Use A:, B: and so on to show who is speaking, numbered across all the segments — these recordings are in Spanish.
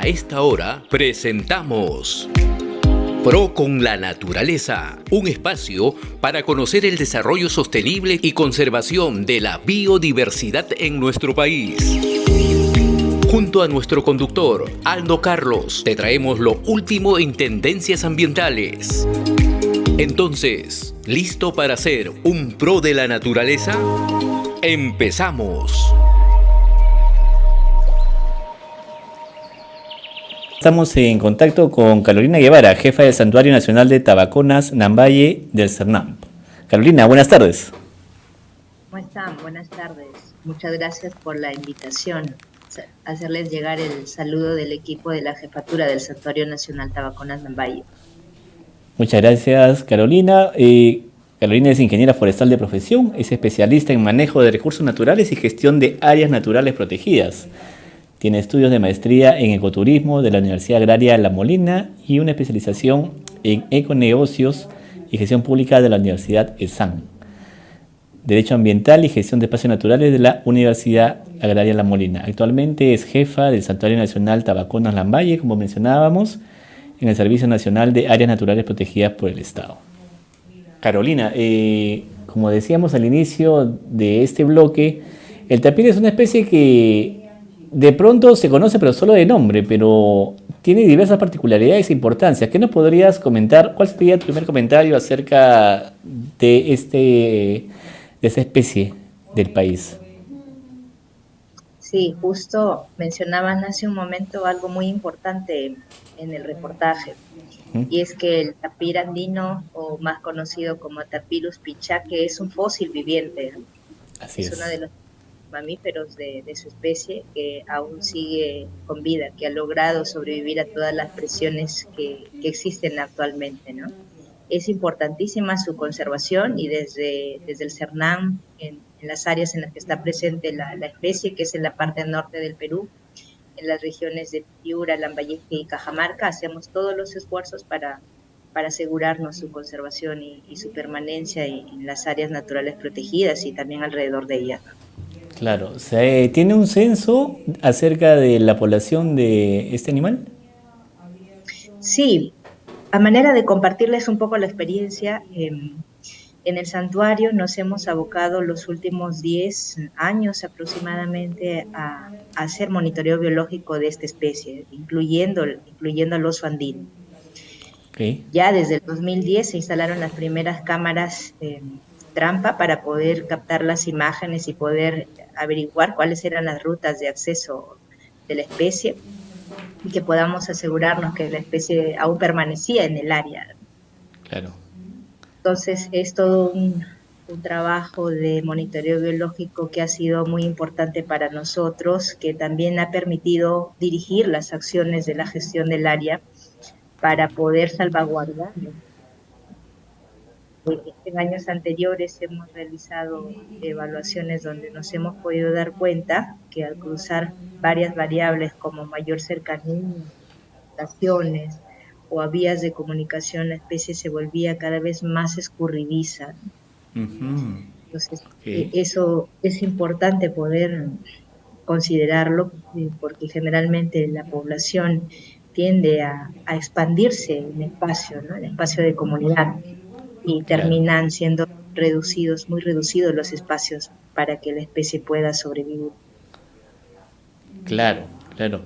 A: esta hora presentamos Pro con la Naturaleza, un espacio para conocer el desarrollo sostenible y conservación de la biodiversidad en nuestro país. Junto a nuestro conductor, Aldo Carlos, te traemos lo último en tendencias ambientales. Entonces, ¿listo para ser un pro de la naturaleza? ¡Empezamos!
B: Estamos en contacto con Carolina Guevara, jefa del Santuario Nacional de Tabaconas Nambaye del Cernam. Carolina, buenas tardes.
C: ¿Cómo están? Buenas tardes. Muchas gracias por la invitación. Hacerles llegar el saludo del equipo de la jefatura del Santuario Nacional Tabaconas Nambaye.
B: Muchas gracias, Carolina. Carolina es ingeniera forestal de profesión, es especialista en manejo de recursos naturales y gestión de áreas naturales protegidas. Tiene estudios de maestría en ecoturismo de la Universidad Agraria La Molina y una especialización en econegocios y gestión pública de la Universidad ESAN. Derecho Ambiental y Gestión de Espacios Naturales de la Universidad Agraria La Molina. Actualmente es jefa del Santuario Nacional Tabaconas Nambaye, como mencionábamos, en el Servicio Nacional de Áreas Naturales Protegidas por el Estado. Carolina, como decíamos al inicio de este bloque, el tapir es una especie que de pronto se conoce pero solo de nombre, pero tiene diversas particularidades e importancias. ¿Qué nos podrías comentar? ¿Cuál sería tu primer comentario acerca de esa especie del país?
C: Sí, justo mencionaban hace un momento algo muy importante en el reportaje, y es que el tapir andino, o más conocido como Tapirus pichaque, es un fósil viviente, ¿no?
B: Así es.
C: Uno de los mamíferos de su especie que aún sigue con vida, que ha logrado sobrevivir a todas las presiones que existen actualmente, ¿no? Es importantísima su conservación y desde el Cernam, en las áreas en las que está presente la especie, que es en la parte norte del Perú, en las regiones de Piura, Lambayeque y Cajamarca, hacemos todos los esfuerzos para asegurarnos su conservación y su permanencia en las áreas naturales protegidas y también alrededor de ellas.
B: Claro, ¿tiene un censo acerca de la población de este animal?
C: Sí, a manera de compartirles un poco la experiencia, en el santuario nos hemos abocado los últimos 10 años aproximadamente a hacer monitoreo biológico de esta especie, incluyendo al oso andino.
B: Okay.
C: Ya desde el 2010 se instalaron las primeras cámaras trampa para poder captar las imágenes y poder averiguar cuáles eran las rutas de acceso de la especie y que podamos asegurarnos que la especie aún permanecía en el área.
B: Claro.
C: Entonces es todo un trabajo de monitoreo biológico que ha sido muy importante para nosotros, que también ha permitido dirigir las acciones de la gestión del área para poder salvaguardarlo. En años anteriores hemos realizado evaluaciones donde nos hemos podido dar cuenta que al cruzar varias variables como mayor cercanía, estaciones o a vías de comunicación, la especie se volvía cada vez más escurridiza.
B: Uh-huh.
C: Entonces,
B: Okay.
C: Eso es importante poder considerarlo porque generalmente la población tiende a expandirse en espacio, ¿no? En espacio de comunidad, y terminan siendo muy reducidos los espacios para que la especie pueda sobrevivir.
B: Claro, claro.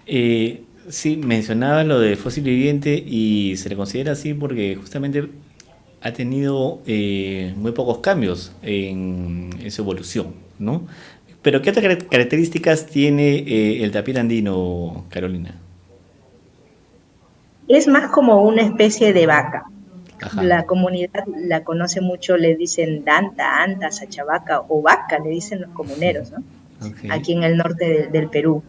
B: Sí, mencionaba lo de fósil viviente y se le considera así porque justamente ha tenido muy pocos cambios en su evolución, ¿no? Pero ¿qué otras características tiene el tapir andino, Carolina?
C: Es más como una especie de vaca.
B: Ajá.
C: La comunidad la conoce mucho, le dicen danta, anta, sachavaca o vaca, le dicen los comuneros, ¿no?
B: Okay.
C: Aquí en el norte del Perú.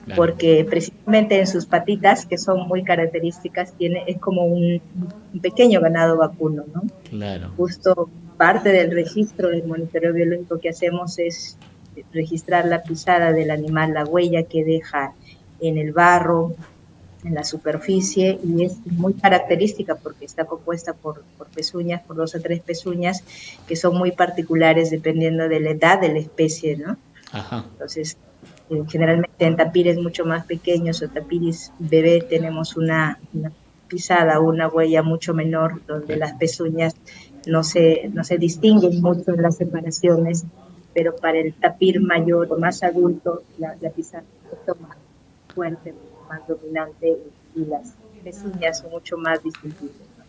C: Claro. Porque precisamente en sus patitas, que son muy características, es como un pequeño ganado vacuno, ¿no?
B: Claro.
C: Justo parte del registro del monitoreo biológico que hacemos es registrar la pisada del animal, la huella que deja en el barro, en la superficie, y es muy característica porque está compuesta por pezuñas, por 2 o 3 pezuñas que son muy particulares dependiendo de la edad de la especie, ¿no?
B: Ajá.
C: Entonces, Generalmente en tapires mucho más pequeños o tapires bebé tenemos una pisada, una huella mucho menor, donde las pezuñas no se distinguen mucho en las separaciones, pero para el tapir mayor o más adulto, la pisada es un poco más fuerte, más dominante, y las pezuñas son mucho más distintivas, ¿no?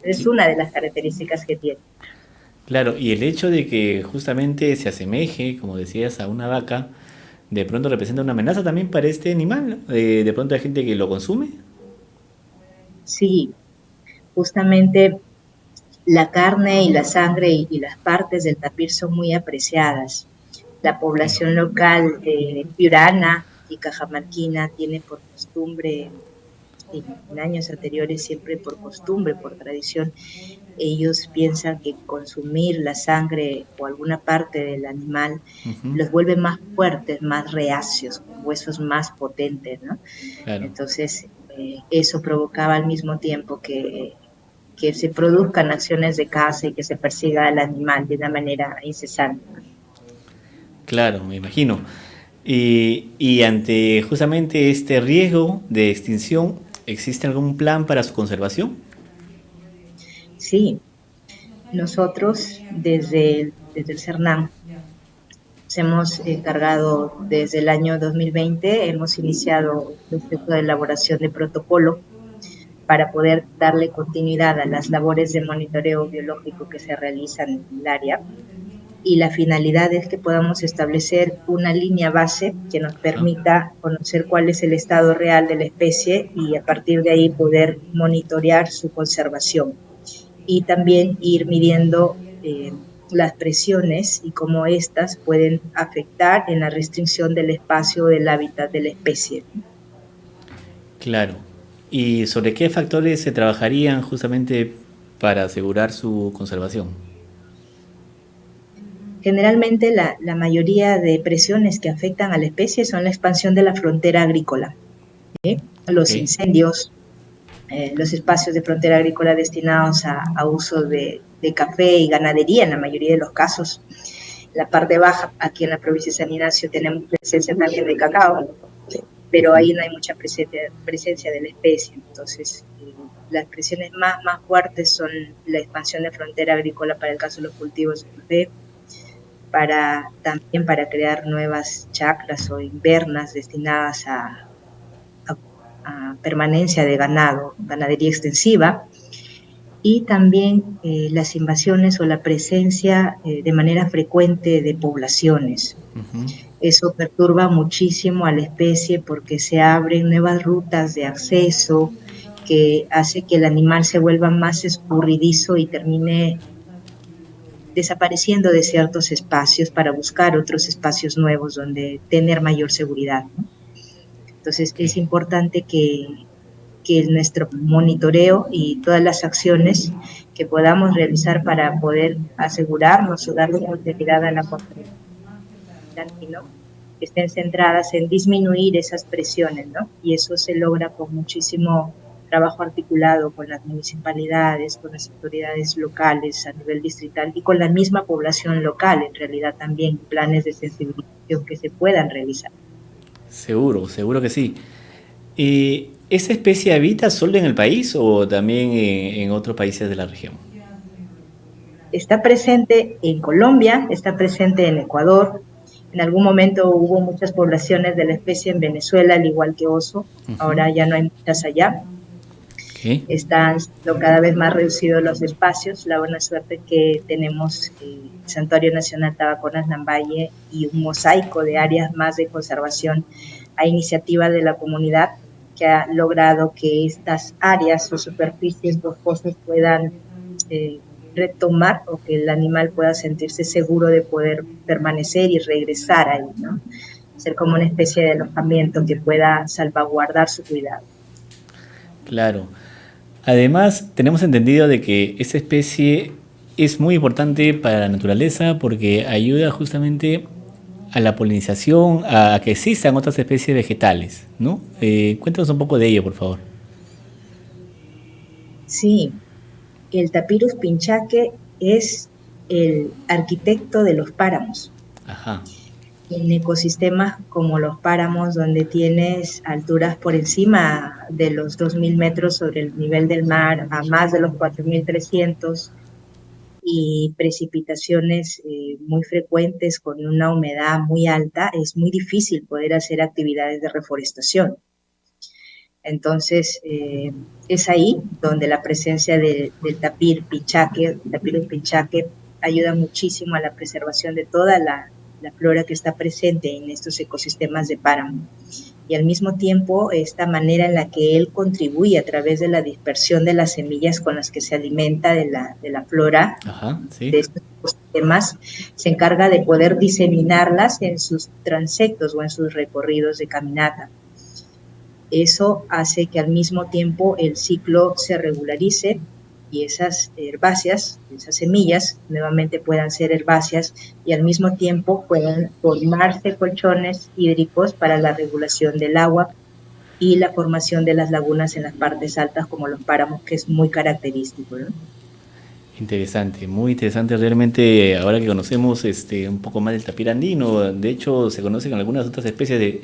C: Es una de las características que tiene.
B: Claro, y el hecho de que justamente se asemeje, como decías, a una vaca, de pronto representa una amenaza también para este animal, ¿no? De pronto hay gente que lo consume.
C: Sí, justamente la carne y la sangre y las partes del tapir son muy apreciadas. La
B: Ok.
C: población local piurana y cajamarquina tiene por costumbre, en años anteriores, siempre por costumbre, por tradición, ellos piensan que consumir la sangre o alguna parte del animal
B: Ujú.
C: los vuelve más fuertes, más reacios, con huesos más potentes, ¿no?
B: Claro,
C: Entonces, eso provocaba al mismo tiempo que se produzcan acciones de caza y que se persiga al animal de una manera incesante.
B: claro, me imagino. Y ante justamente este riesgo de extinción, ¿existe algún plan para su conservación?
C: Sí, nosotros desde el CERNAM nos hemos encargado desde el año 2020, hemos iniciado un proceso de elaboración de protocolo para poder darle continuidad a las labores de monitoreo biológico que se realizan en el área, y la finalidad es que podamos establecer una línea base que nos
B: Ajá.
C: permita conocer cuál es el estado real de la especie y a partir de ahí poder monitorear su conservación y también ir midiendo las presiones y cómo éstas pueden afectar en la restricción del espacio del hábitat de la especie.
B: Claro. ¿Y sobre qué factores se trabajarían justamente para asegurar su conservación?
C: Generalmente la mayoría de presiones que afectan a la especie son la expansión de la frontera agrícola, ¿sí?
B: Ok,
C: Los incendios, los espacios de frontera agrícola destinados a uso de café y ganadería en la mayoría de los casos. La parte baja, aquí en la provincia de San Ignacio, tenemos presencia también de cacao, pero ahí no hay mucha presencia de la especie. Entonces, las presiones más fuertes son la expansión de frontera agrícola para el caso de los cultivos de café, también para crear nuevas chacras o invernas destinadas a permanencia de ganado, ganadería extensiva, y también las invasiones o la presencia de manera frecuente de poblaciones. Eso perturba muchísimo a la especie porque se abren nuevas rutas de acceso que hace que el animal se vuelva más escurridizo y termine desapareciendo de ciertos espacios para buscar otros espacios nuevos donde tener mayor seguridad, ¿no? Entonces
B: ok.
C: es importante que nuestro monitoreo y todas las acciones que podamos realizar para poder asegurarnos o darle continuidad a la conservación, ¿no?, estén centradas en disminuir esas presiones, ¿no? Y eso se logra con muchísimo trabajo articulado con las municipalidades, con las autoridades locales a nivel distrital y con la misma población local, en realidad también planes de sensibilización que se puedan realizar.
B: Seguro, seguro que sí. ¿Esa especie habita solo en el país o también en otros países de la región?
C: Está presente en Colombia, está presente en Ecuador. En algún momento hubo muchas poblaciones de la especie en Venezuela, al igual que oso.
B: Ujú.
C: Ahora ya no hay muchas allá.
B: Ok.
C: Están siendo cada vez más reducidos los espacios. La buena suerte que tenemos el Santuario Nacional Tabaconas Lambaye y un mosaico de áreas más de conservación a iniciativa de la comunidad, que ha logrado que estas áreas o superficies boscosas puedan eh, retomar o que el animal pueda sentirse seguro de poder permanecer y regresar ahí, ¿no? Ser como una especie de alojamiento que pueda salvaguardar su cuidado.
B: Claro. Además, tenemos entendido de que esta especie es muy importante para la naturaleza porque ayuda justamente a la polinización, a que existan otras especies vegetales, ¿no? Cuéntanos un poco de ello, por favor.
C: Sí, el Tapirus pinchaque es el arquitecto de los páramos.
B: Ajá.
C: en ecosistemas como los páramos, donde tienes alturas por encima de los 2.000 metros sobre el nivel del mar, a más de los 4.300, y precipitaciones muy frecuentes con una humedad muy alta, es muy difícil poder hacer actividades de reforestación. Entonces, es ahí donde la presencia del tapir pinchaque, Tapirus pinchaque, ayuda muchísimo a la preservación de toda la flora que está presente en estos ecosistemas de páramo. Y al mismo tiempo, esta manera en la que él contribuye a través de la dispersión de las semillas con las que se alimenta de la flora,
B: Ajá, sí.
C: de estos ecosistemas, se encarga de poder diseminarlas en sus transectos o en sus recorridos de caminata. Eso hace que al mismo tiempo el ciclo se regularice y esas herbáceas, esas semillas, nuevamente puedan ser herbáceas y al mismo tiempo puedan formarse colchones hídricos para la regulación del agua y la formación de las lagunas en las partes altas como los páramos, que es muy característico, ¿no?
B: Interesante, muy interesante realmente. Ahora que conocemos un poco más del tapir andino, de hecho se conocen algunas otras especies de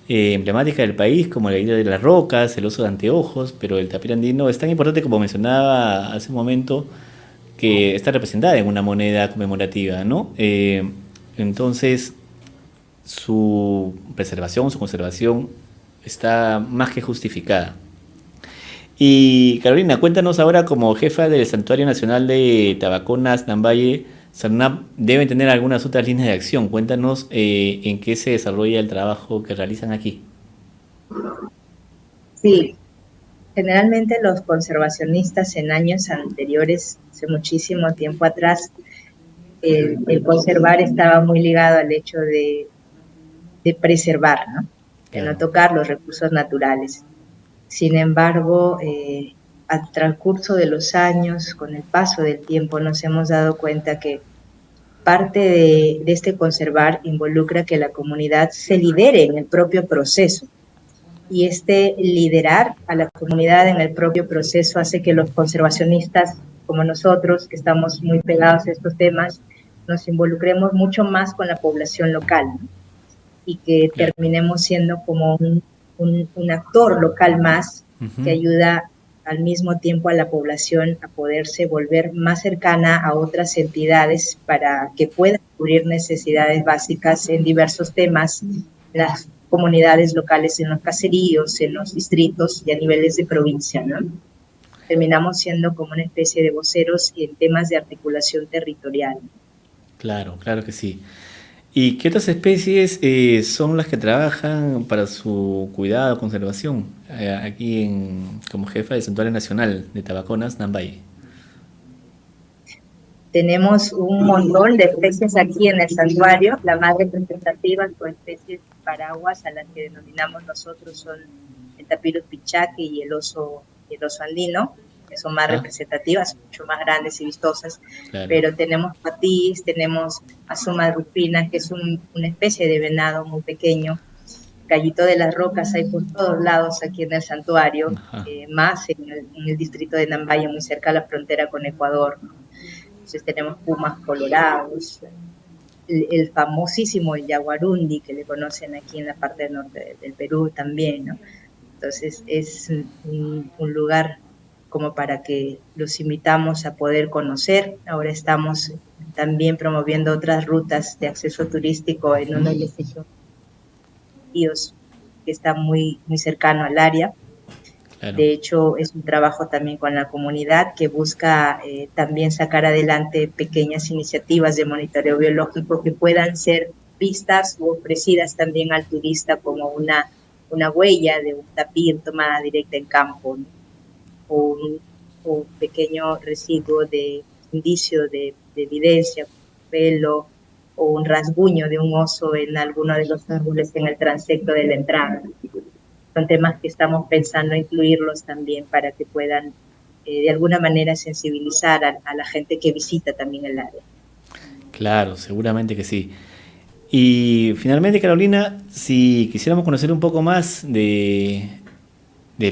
B: emblemática del país, como la isla de las rocas, el oso de anteojos, pero el tapir andino es tan importante, como mencionaba hace un momento, que está representada en una moneda conmemorativa, ¿no? Entonces, su preservación, su conservación está más que justificada. Y Carolina, cuéntanos ahora, como jefa del Santuario Nacional de Tabaconas, Nambaye, SANAP deben tener algunas otras líneas de acción. Cuéntanos en qué se desarrolla el trabajo que realizan aquí.
C: Sí, generalmente los conservacionistas en años anteriores, hace muchísimo tiempo atrás, el conservar estaba muy ligado al hecho de preservar, ¿no? De no tocar los recursos naturales. Sin embargo, al transcurso de los años, con el paso del tiempo, nos hemos dado cuenta que parte de este conservar involucra que la comunidad se lidere en el propio proceso. Y este liderar a la comunidad en el propio proceso hace que los conservacionistas, como nosotros, que estamos muy pegados a estos temas, nos involucremos mucho más con la población local, ¿no? Y que terminemos siendo como un actor local más que ayuda al mismo tiempo a la población a poderse volver más cercana a otras entidades para que puedan cubrir necesidades básicas en diversos temas, las comunidades locales, en los caseríos, en los distritos y a niveles de provincia, ¿no? Terminamos siendo como una especie de voceros en temas de articulación territorial.
B: Claro, claro que sí. ¿Y qué otras especies son las que trabajan para su cuidado, conservación, aquí como jefa del Santuario Nacional de Tabaconas, Nambaye?
C: Tenemos un montón de especies aquí en el santuario. La más representativa son especies paraguas, a las que denominamos nosotros son el Tapirus pinchaque y el oso andino, que son más representativas, mucho más grandes y vistosas. Claro. Pero tenemos patís, tenemos Azuma rufina, que es una especie de venado muy pequeño. Gallito de las rocas hay por todos lados aquí en el santuario, más en el distrito de Nambaye, muy cerca a la frontera con Ecuador, ¿no? Entonces tenemos pumas colorados, el famosísimo yaguarundi, que le conocen aquí en la parte norte del Perú también, ¿no? Entonces es un lugar como para que los invitamos a poder conocer. Ahora estamos también promoviendo otras rutas de acceso turístico en uno de los sitios que está muy, muy cercano al área. Claro. De hecho, es un trabajo también con la comunidad que busca también sacar adelante pequeñas iniciativas de monitoreo biológico que puedan ser vistas o ofrecidas también al turista como una huella de un tapir tomada directa en campo, ¿no? O un pequeño residuo de indicio de evidencia, pelo o un rasguño de un oso en alguno de los árboles en el transecto de la entrada. Son temas que estamos pensando incluirlos también para que puedan de alguna manera sensibilizar a la gente que visita también el área.
B: Claro, seguramente que sí. Y finalmente, Carolina, si quisiéramos conocer un poco más del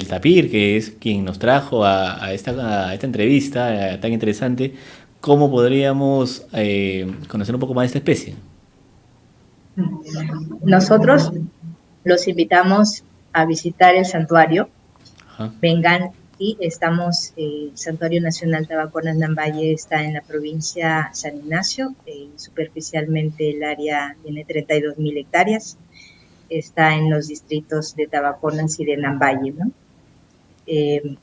B: tapir, que es quien nos trajo a esta entrevista tan interesante, ¿cómo podríamos conocer un poco más de esta especie?
C: Nosotros los invitamos a visitar el santuario.
B: Ajá.
C: Vengan, y estamos, el Santuario Nacional Tabaconas Nambaye está en la provincia San Ignacio, superficialmente el área tiene 32.000 hectáreas, está en los distritos de Tabaconas y de Nambaye, ¿no?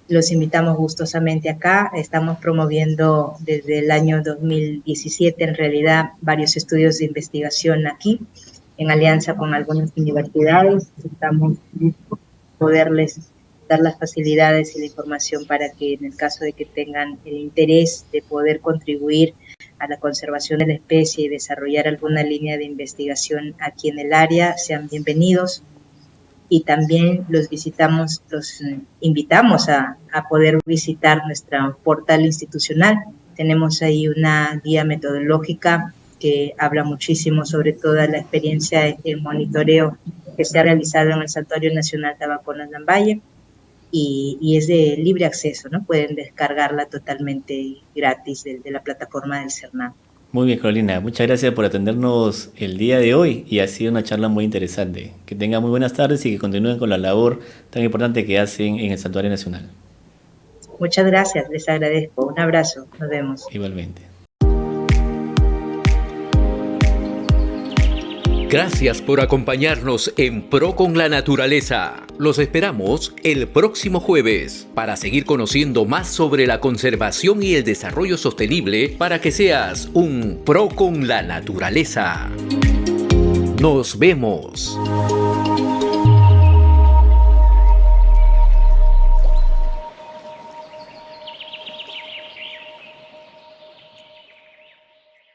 C: Los invitamos gustosamente acá. Estamos promoviendo desde el año 2017 en realidad varios estudios de investigación aquí, en alianza con algunas universidades. Estamos poderles dar las facilidades y la información para que en el caso de que tengan el interés de poder contribuir a la conservación de la especie y desarrollar alguna línea de investigación aquí en el área, sean bienvenidos. Y también los invitamos a poder visitar nuestro portal institucional. Tenemos ahí una guía metodológica que habla muchísimo sobre toda la experiencia en monitoreo que se ha realizado en el Santuario Nacional Tabaconas Nambaye, y es de libre acceso, ¿no? Pueden descargarla totalmente gratis de la plataforma del CERNAM.
B: Muy bien, Carolina. Muchas gracias por atendernos el día de hoy y ha sido una charla muy interesante. Que tengan muy buenas tardes y que continúen con la labor tan importante que hacen en el Santuario Nacional.
C: Muchas gracias, les agradezco. Un abrazo, nos vemos.
B: Igualmente.
A: Gracias por acompañarnos en Pro con la Naturaleza. Los esperamos el próximo jueves para seguir conociendo más sobre la conservación y el desarrollo sostenible para que seas un Pro con la Naturaleza. Nos vemos.